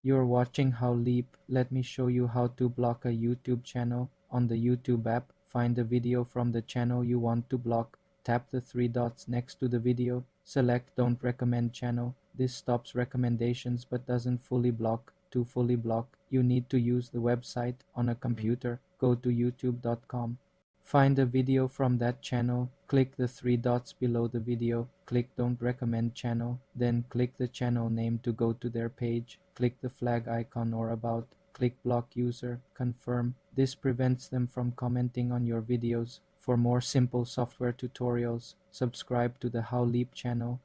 You're watching How Leap. Let me show you how to block a YouTube channel. On the YouTube app, find the video from the channel you want to block. Tap the three dots next to the video. Select Don't Recommend Channel. This stops recommendations but doesn't fully block. To fully block, you need to use the website on a computer. Go to youtube.com. Find a video from that channel, click the three dots below the video, click Don't Recommend Channel, then click the channel name to go to their page, click the flag icon or about, click Block User, confirm. This prevents them from commenting on your videos. For more simple software tutorials, subscribe to the How Leap channel.